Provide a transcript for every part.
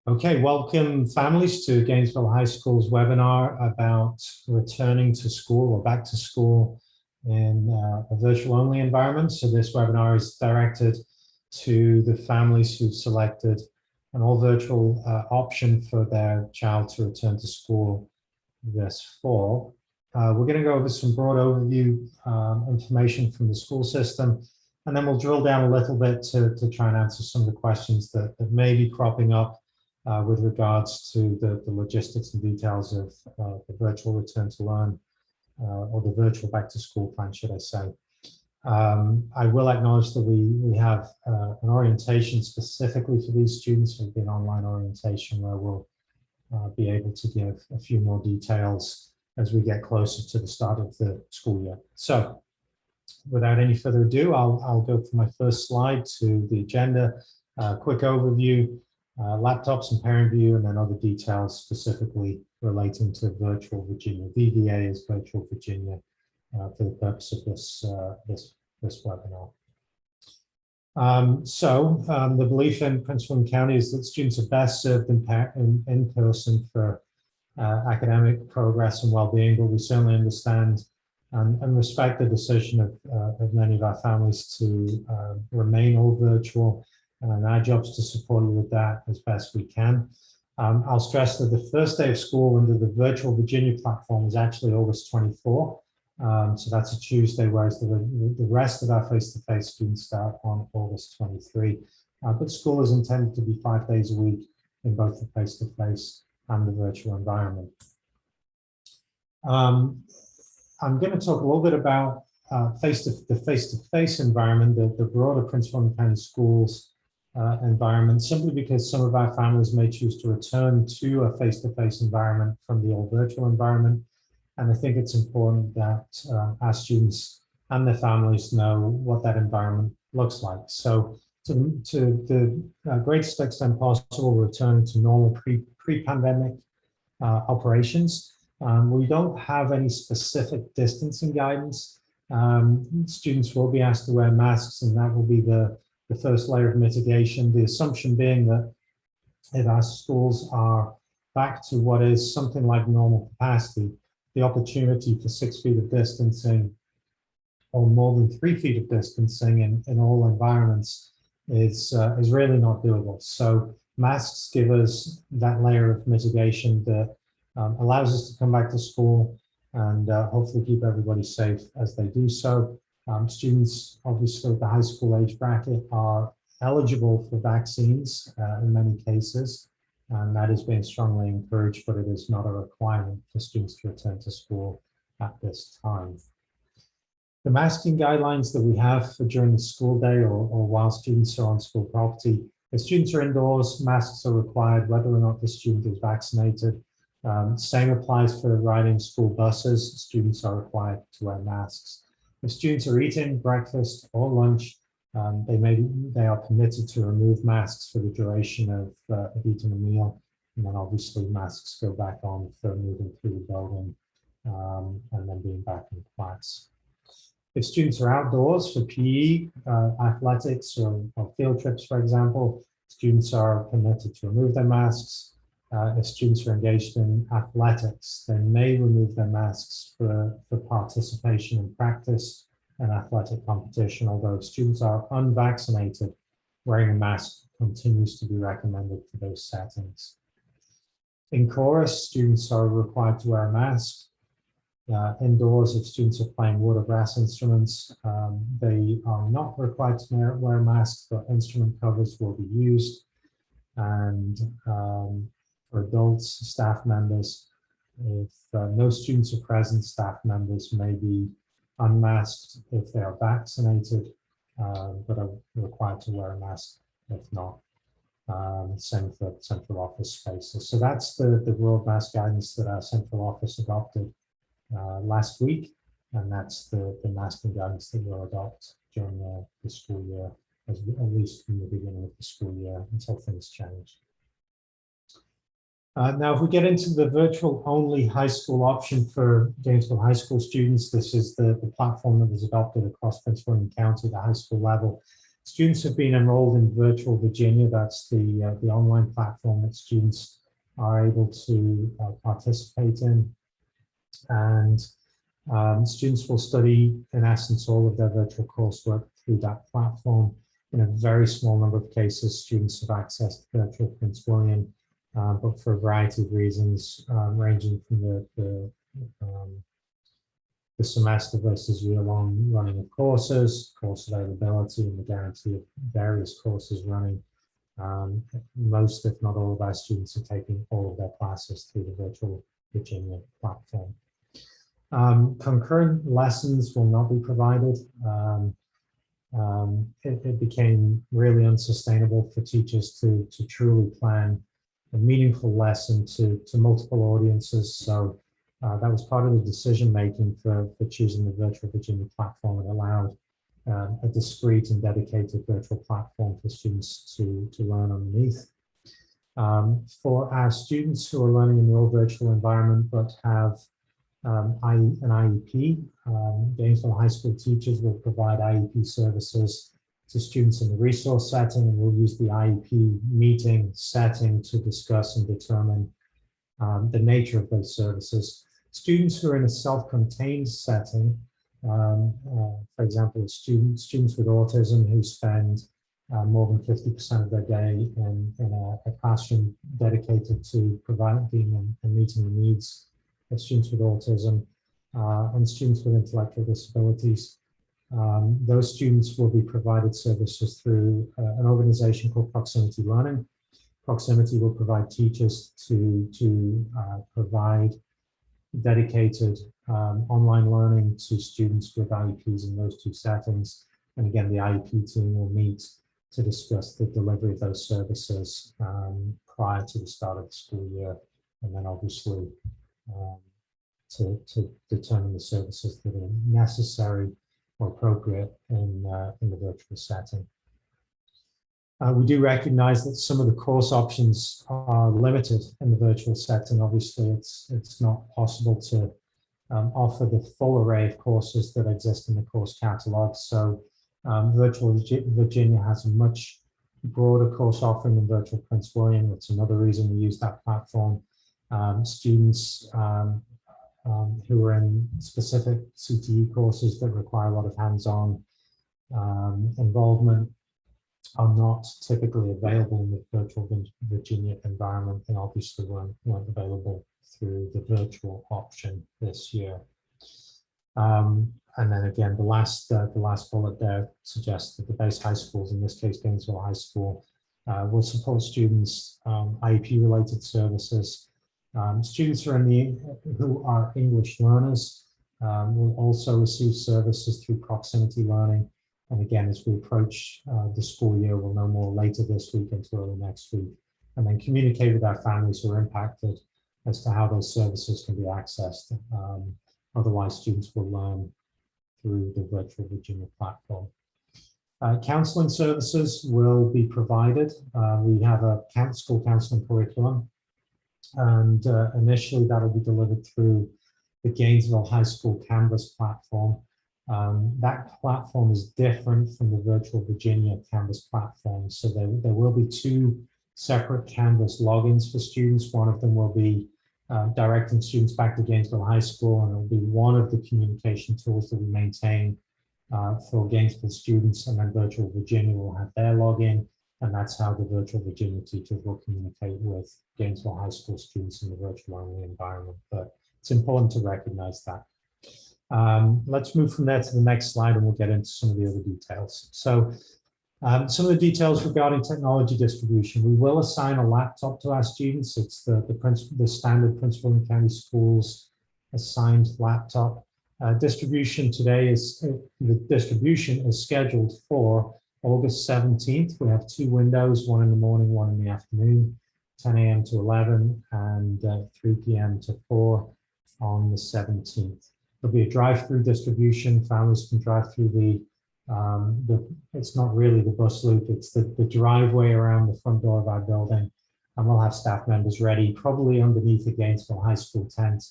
Okay, welcome families to Gainesville High School's webinar about returning to school or back to school in a virtual only environment. So this webinar is directed to the families who've selected an all virtual option for their child to return to school this fall. We're going to go over some broad overview information from the school system, and then we'll drill down a little bit to try and answer some of the questions that may be cropping up with regards to the logistics and details of the virtual return to learn or the virtual back to school plan, should I say. I will acknowledge that we have an orientation specifically for these students. It'll be an online orientation where we'll be able to give a few more details as we get closer to the start of the school year. So without any further ado, I'll go for my first slide to the agenda, quick overview, laptops and parent view, and then other details specifically relating to Virtual Virginia. VVA is Virtual Virginia for the purpose of this webinar. The belief in Prince William County is that students are best served in person for academic progress and well-being, but we certainly understand and respect the decision of many of our families to remain all virtual, and our job is to support you with that as best we can. I'll stress that the first day of school under the Virtual Virginia platform is actually August 24. So that's a Tuesday, whereas the rest of our face-to-face students start on August 23. But school is intended to be 5 days a week in both the face-to-face and the virtual environment. I'm going to talk a little bit about the face-to-face environment, the broader Prince William County Schools environment, simply because some of our families may choose to return to a face-to-face environment from the old virtual environment. And I think it's important that our students and their families know what that environment looks like. So to the greatest extent possible, returning to normal pre-pandemic operations. We don't have any specific distancing guidance. Students will be asked to wear masks, and that will be the first layer of mitigation. The assumption being that if our schools are back to what is something like normal capacity, the opportunity for 6 feet of distancing or more than 3 feet of distancing in all environments is really not doable. So masks give us that layer of mitigation that allows us to come back to school and hopefully keep everybody safe as they do so. Students, obviously, at the high school age bracket are eligible for vaccines in many cases, and that is being strongly encouraged, but it is not a requirement for students to return to school at this time. The masking guidelines that we have for during the school day or while students are on school property, if students are indoors, masks are required whether or not the student is vaccinated. Same applies for riding school buses. Students are required to wear masks. If students are eating breakfast or lunch, they are permitted to remove masks for the duration of eating a meal, and then obviously masks go back on for moving through the building and then being back in class. If students are outdoors for PE, athletics, or field trips, for example, students are permitted to remove their masks. If students are engaged in athletics, they may remove their masks for participation in practice and athletic competition, although if students are unvaccinated, wearing a mask continues to be recommended for those settings. In chorus, students are required to wear a mask. Indoors, if students are playing wood or brass instruments, they are not required to wear a mask, but instrument covers will be used. And for adults, staff members, if no students are present, staff members may be unmasked if they are vaccinated, but are required to wear a mask if not. Same for central office spaces. So that's the broad mask guidance that our central office adopted last week, and that's the masking guidance that we'll adopt during the school year, at least from the beginning of the school year until things change. Now, if we get into the virtual-only high school option for Gainesville High School students, this is the platform that was adopted across Prince William County, the high school level. Students have been enrolled in Virtual Virginia. That's the online platform that students are able to participate in. And students will study, in essence, all of their virtual coursework through that platform. In a very small number of cases, students have accessed virtual Prince William, but for a variety of reasons, ranging from the semester versus year-long running of courses, course availability, and the guarantee of various courses running. Most, if not all, of our students are taking all of their classes through the Virtual Virginia platform. Concurrent lessons will not be provided. It became really unsustainable for teachers to truly plan a meaningful lesson to multiple audiences. So that was part of the decision making for choosing the Virtual Virginia platform. It allowed a discrete and dedicated virtual platform for students to learn underneath. For our students who are learning in the all virtual environment but have an IEP, Gainesville High School teachers will provide IEP services to students in the resource setting, and we'll use the IEP meeting setting to discuss and determine the nature of those services. Students who are in a self-contained setting, for example, students with autism who spend more than 50% of their day in a classroom dedicated to providing and meeting the needs of students with autism and students with intellectual disabilities. Those students will be provided services through an organization called Proximity Learning. Proximity will provide teachers to provide dedicated online learning to students with IEPs in those two settings. And again, the IEP team will meet to discuss the delivery of those services prior to the start of the school year. And then obviously to determine the services that are necessary or appropriate in the virtual setting. We do recognize that some of the course options are limited in the virtual setting. Obviously, it's not possible to offer the full array of courses that exist in the course catalog. So Virtual Virginia has a much broader course offering than Virtual Prince William. That's another reason we use that platform. Students who are in specific CTE courses that require a lot of hands-on involvement are not typically available in the Virtual Virginia environment, and obviously weren't available through the virtual option this year. And then again, the last bullet there suggests that the base high schools, in this case Gainesville High School, will support students' IEP-related services. Students who are English learners will also receive services through Proximity Learning. And again, as we approach the school year, we'll know more later this week into early next week, and then communicate with our families who are impacted as to how those services can be accessed. Otherwise, students will learn through the Virtual Virginia platform. Counseling services will be provided. We have a school counseling curriculum, and initially that will be delivered through the Gainesville High School Canvas platform. That platform is different from the Virtual Virginia Canvas platform. So there will be two separate Canvas logins for students. One of them will be directing students back to Gainesville High School, and it will be one of the communication tools that we maintain for Gainesville students, and then Virtual Virginia will have their login, and that's how the Virtual Virginia teachers will communicate with Gainesville High School students in the virtual only environment. But it's important to recognize that. Let's move from there to the next slide, and we'll get into some of the other details. So some of the details regarding technology distribution. We will assign a laptop to our students. It's the standard Prince William County Schools assigned laptop. Distribution today the distribution is scheduled for August 17th. We have two windows, one in the morning, one in the afternoon, 10 a.m. to 11 and 3 p.m. to 4 on the 17th. There'll be a drive-through distribution. Families can drive through it's not really the bus loop, it's the driveway around the front door of our building. And we'll have staff members ready, probably underneath the Gainesville High School tent,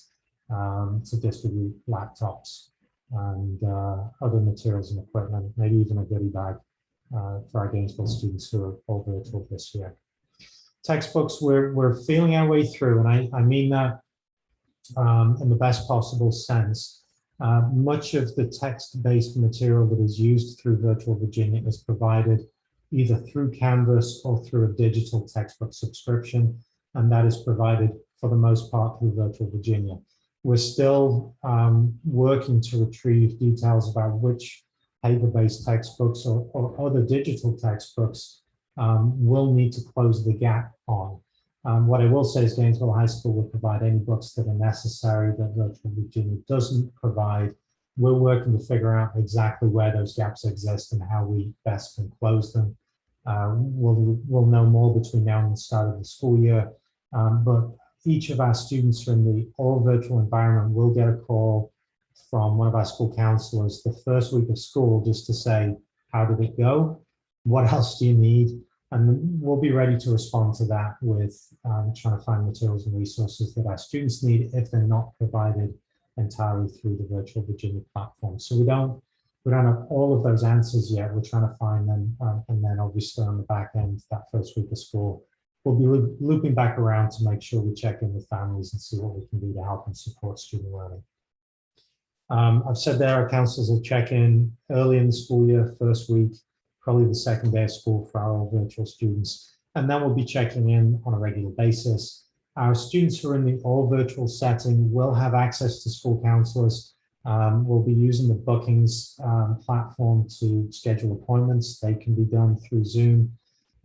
to distribute laptops and other materials and equipment, maybe even a goodie bag for our Gainesville students who are all virtual this year. Textbooks, we're feeling our way through, and I mean that in the best possible sense. Much of the text-based material that is used through Virtual Virginia is provided either through Canvas or through a digital textbook subscription, and that is provided for the most part through Virtual Virginia. We're still working to retrieve details about which paper-based textbooks or other digital textbooks will need to close the gap on. What I will say is Gainesville High School will provide any books that are necessary that Virtual Virginia doesn't provide. We're working to figure out exactly where those gaps exist and how we best can close them. We'll know more between now and the start of the school year, but each of our students from the all virtual environment will get a call from one of our school counselors the first week of school just to say, how did it go? What else do you need? And we'll be ready to respond to that with trying to find materials and resources that our students need if they're not provided entirely through the Virtual Virginia platform. So we don't have all of those answers yet. We're trying to find them, and then obviously on the back end, that first week of school, we'll be looping back around to make sure we check in with families and see what we can do to help and support student learning. I've said there our counselors will check in early in the school year, first week, probably the second day of school for our all virtual students, and then we'll be checking in on a regular basis. Our students who are in the all virtual setting will have access to school counselors. We'll be using the bookings platform to schedule appointments. They can be done through Zoom.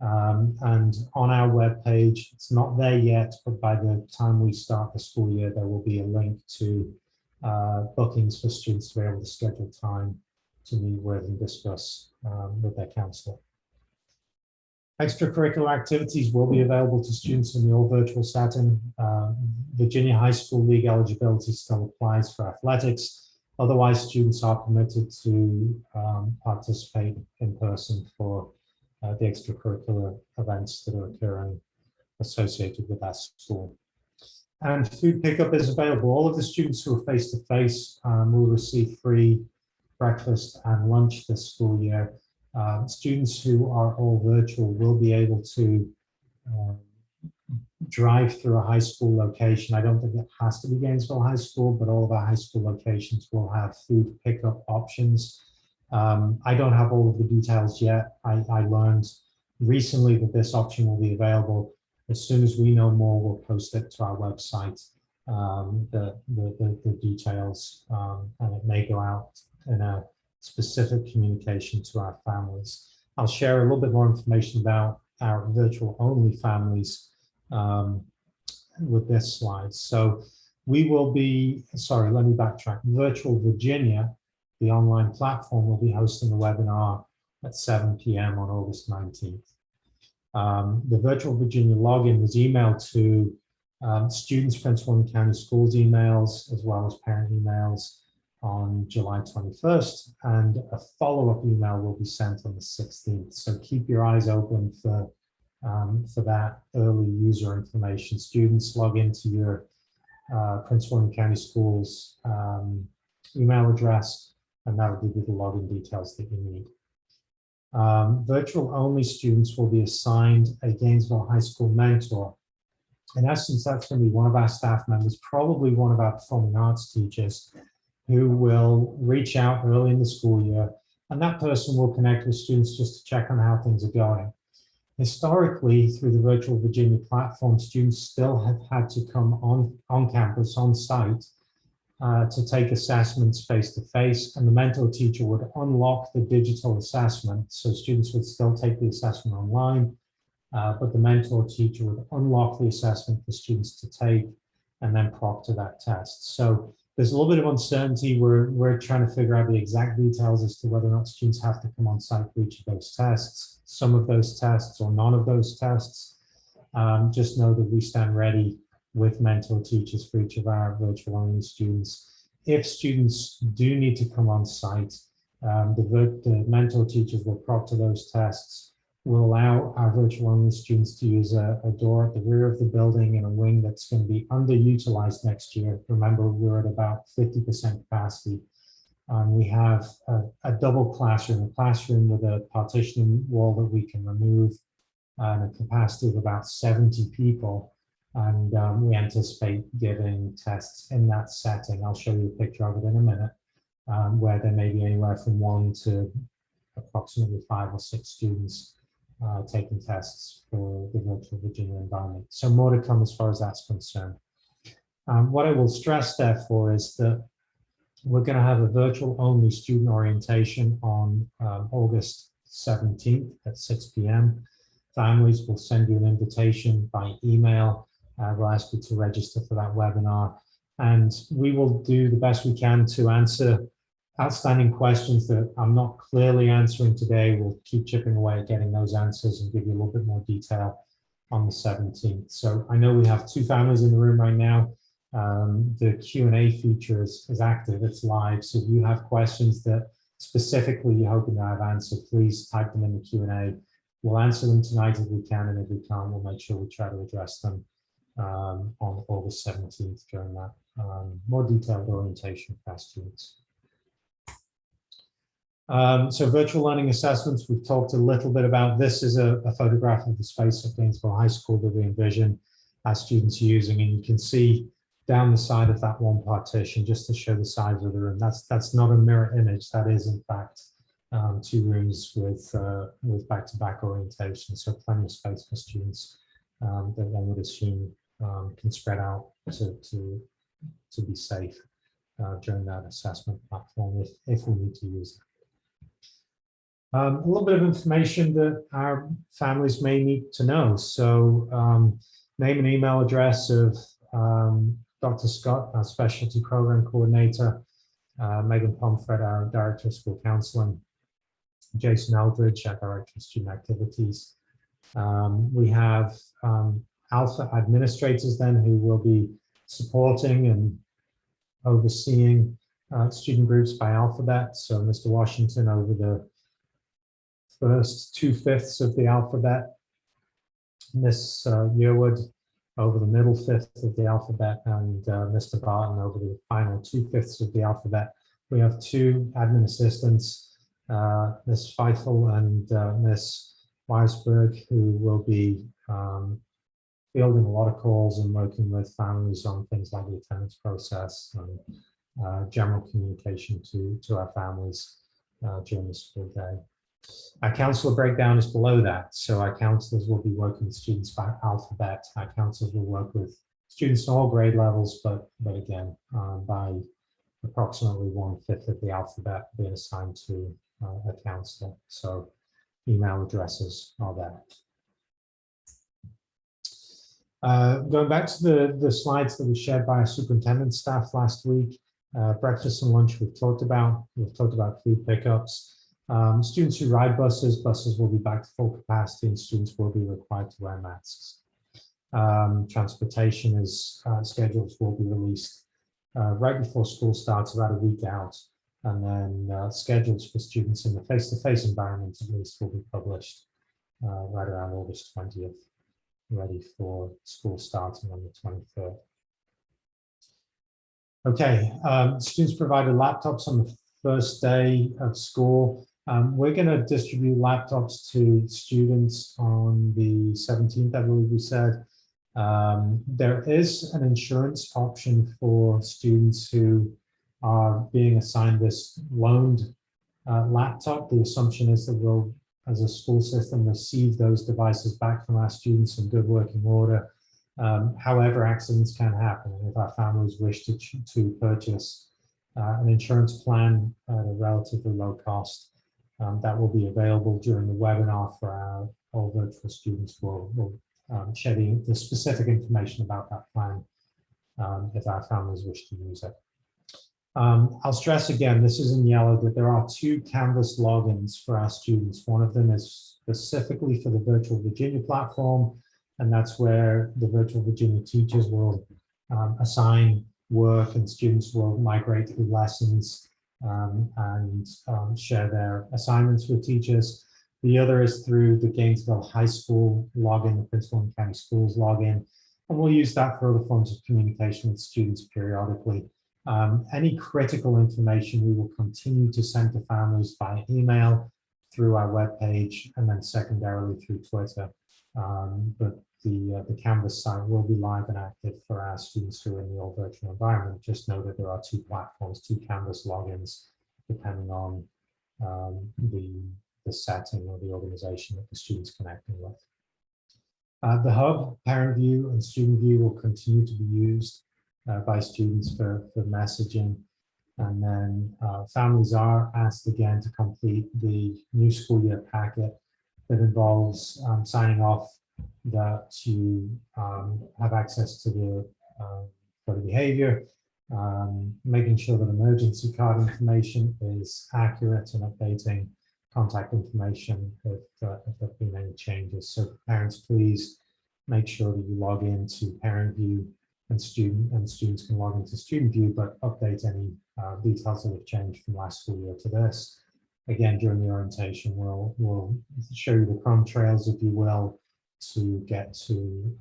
And on our webpage, it's not there yet, but by the time we start the school year, there will be a link to bookings for students to be able to schedule time to meet with and discuss with their counselor. Extracurricular activities will be available to students in the all virtual setting. Virginia High School League eligibility still applies for athletics. Otherwise, students are permitted to participate in person for the extracurricular events that are occurring associated with our school. And food pickup is available. All of the students who are face-to-face will receive free breakfast and lunch this school year. Students who are all virtual will be able to drive through a high school location. I don't think it has to be Gainesville High School, but all of our high school locations will have food pickup options. I don't have all of the details yet. I learned recently that this option will be available. As soon as we know more, we'll post it to our website, the details, and it may go out in a specific communication to our families. I'll share a little bit more information about our virtual only families with this slide. So we will be, sorry, let me backtrack. Virtual Virginia, the online platform, will be hosting a webinar at 7 p.m. on August 19th. The Virtual Virginia login was emailed to students, principal and county schools emails, as well as parent emails on July 21st, and a follow-up email will be sent on the 16th. So keep your eyes open for that early user information. Students log into your principal and county schools email address, and that will give you the login details that you need. Virtual only students will be assigned a Gainesville High School mentor. In essence, that's going to be one of our staff members, probably one of our performing arts teachers, who will reach out early in the school year, and that person will connect with students just to check on how things are going. Historically, through the Virtual Virginia platform, students still have had to come on campus, on site, to take assessments face-to-face, and the mentor teacher would unlock the digital assessment. So students would still take the assessment online, but the mentor teacher would unlock the assessment for students to take and then proctor that test. So there's a little bit of uncertainty. We're trying to figure out the exact details as to whether or not students have to come on site for each of those tests, some of those tests or none of those tests. Just know that we stand ready with mentor teachers for each of our virtual only students. If students do need to come on site, the mentor teachers will proctor those tests. We'll allow our virtual only students to use a door at the rear of the building in a wing that's going to be underutilized next year. Remember, we're at about 50% capacity. We have a double classroom, a classroom with a partitioning wall that we can remove, and a capacity of about 70 people. And we anticipate giving tests in that setting. I'll show you a picture of it in a minute, where there may be anywhere from 1 to approximately 5 or 6 students taking tests for the virtual Virginia environment. So more to come as far as that's concerned. What I will stress, therefore, is that we're going to have a virtual only student orientation on August 17th at 6 p.m. Families will send you an invitation by email. We'll ask you to register for that webinar, and we will do the best we can to answer outstanding questions that I'm not clearly answering today. We'll keep chipping away at getting those answers and give you a little bit more detail on the 17th. So I know we have 2 families in the room right now. The Q&A feature is active, it's live. So if you have questions that specifically you're hoping to have answered, please type them in the Q&A. We'll answer them tonight if we can, and if we can't, we'll make sure we try to address them on August 17th during that more detailed orientation for our students. So virtual learning assessments, we've talked a little bit about. This is a photograph of the space at Gainesville High School that we envision our students using, and you can see down the side of that one partition, just to show the size of the room. That's not a mirror image. That is, in fact, 2 rooms with back-to-back orientation, so plenty of space for students that one would assume can spread out to be safe during that assessment platform if we need to use it. A little bit of information that our families may need to know. So name and email address of Dr. Scott, our specialty program coordinator, Megan Pomfret, our director of school counseling, Jason Eldridge, our director of student activities. We have Alpha administrators then who will be supporting and overseeing student groups by alphabet. So Mr. Washington over the first 2/5 of the alphabet, Miss Yearwood over the middle 1/5 of the alphabet, and Mr. Barton over the final 2/5 of the alphabet. We have 2 admin assistants, Miss Feifel and Miss Weisberg, who will be fielding a lot of calls and working with families on things like the attendance process and general communication to our families during the school day. Our counselor breakdown is below that. So our counselors will be working with students by alphabet. Our counselors will work with students in all grade levels, but again, by approximately 1/5 of the alphabet being assigned to a counselor. So email addresses are there. Going back to the slides that were shared by our superintendent staff last week, breakfast and lunch we've talked about. We've talked about food pickups. Students who ride buses will be back to full capacity, and students will be required to wear masks. Transportation schedules will be released right before school starts, about a week out, and then schedules for students in the face-to-face environment at least will be published right around August 20th, ready for school starting on the 23rd. Okay, students provided laptops on the first day of school. We're going to distribute laptops to students on the 17th, I believe we said. There is an insurance option for students who are being assigned this loaned laptop. The assumption is that we'll, as a school system, receive those devices back from our students in good working order. However, accidents can happen. If our families wish to purchase an insurance plan at a relatively low cost, that will be available during the webinar for our all virtual students. We'll share the specific information about that plan if our families wish to use it. I'll stress again, this is in yellow, that there are 2 Canvas logins for our students. One of them is specifically for the Virtual Virginia platform, and that's where the Virtual Virginia teachers will assign work and students will migrate through lessons and share their assignments with teachers. The other is through the Gainesville High School login, the Prince William County Schools login, and we'll use that for other forms of communication with students periodically. Any critical information we will continue to send to families via email, through our webpage, and then secondarily through Twitter. But the Canvas site will be live and active for our students who are in the all virtual environment. Just know that there are two platforms, two Canvas logins, depending on the setting or the organization that the student's connecting with. The hub, parent view and student view will continue to be used by students for messaging. And then families are asked again to complete the new school year packet that involves signing off that you have access to the code of behavior, making sure that emergency card information is accurate, and updating contact information if there have been any changes. So parents, please make sure that you log into parent view and students can log into student view, but update any details that have changed from last school year to this. Again, during the orientation, we'll show you the crumb trails, if you will, to get to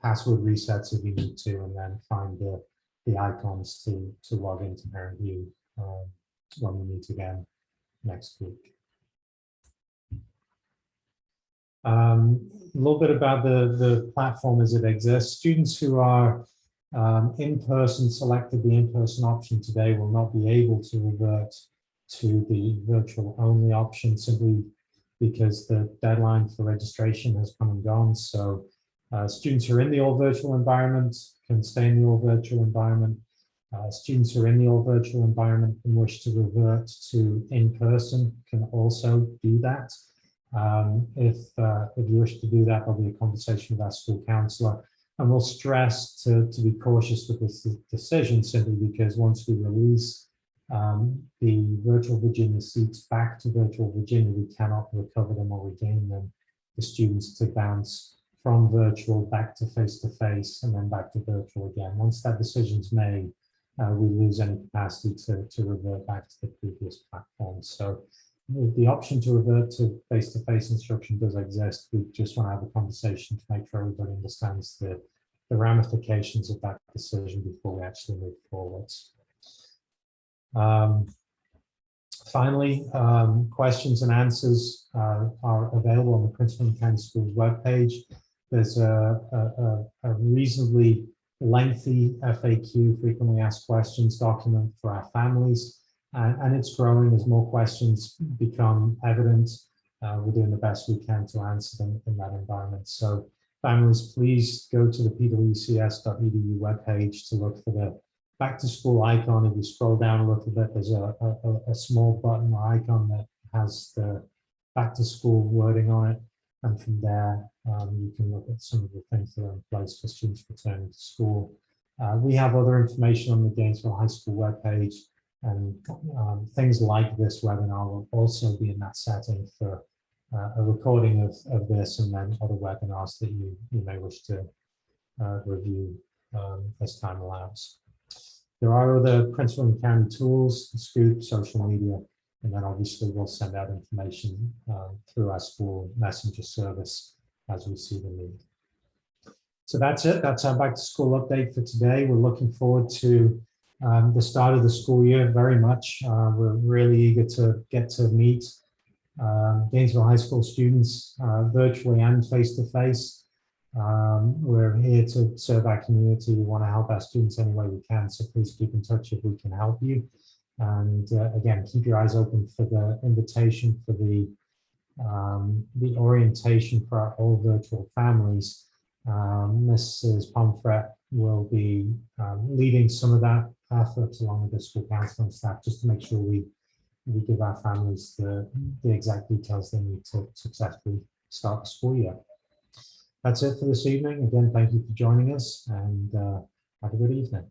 password resets if you need to, and then find the icons to log into parent view when we meet again next week. A little bit about the platform as it exists. Students who are in-person selected the in-person option today will not be able to revert to the virtual only option, simply because the deadline for registration has come and gone. So students who are in the all virtual environment can stay in the all virtual environment. Students who are in the all virtual environment and wish to revert to in-person can also do that. If you wish to do that, there'll be a conversation with our school counselor. And we'll stress to be cautious with this decision, simply because once we release the virtual Virginia seats back to virtual Virginia, we cannot recover them or regain them for students to bounce from virtual back to face-to-face and then back to virtual again. Once that decision's made, we lose any capacity to revert back to the previous platform. So the option to revert to face-to-face instruction does exist. We just want to have a conversation to make sure everybody understands the ramifications of that decision before we actually move forwards. Finally, questions and answers are available on the Prince William County Schools webpage. There's a reasonably lengthy FAQ, frequently asked questions document for our families, and it's growing as more questions become evident. We're doing the best we can to answer them in that environment. So families, please go to the pwcs.edu webpage to look for the back to school icon. If you scroll down a little bit, there's a small button or icon that has the back to school wording on it. And from there, you can look at some of the things that are in place for students returning to school. We have other information on the Gainesville High School webpage, and things like this webinar will also be in that setting for a recording of this, and then other webinars that you may wish to review as time allows. There are other Prince William County tools, Scoop, social media, and then obviously we'll send out information through our school messenger service as we see the need. So that's it. That's our back to school update for today. We're looking forward to the start of the school year very much. We're really eager to get to meet Gainesville High School students virtually and face-to-face. We're here to serve our community. We want to help our students any way we can, so please keep in touch if we can help you. And again, keep your eyes open for the invitation for the orientation for our all virtual families. Mrs. Pomfret will be leading some of that effort along with the school counseling staff, just to make sure we give our families the exact details they need to successfully start the school year. That's it for this evening. Again, thank you for joining us, and have a good evening.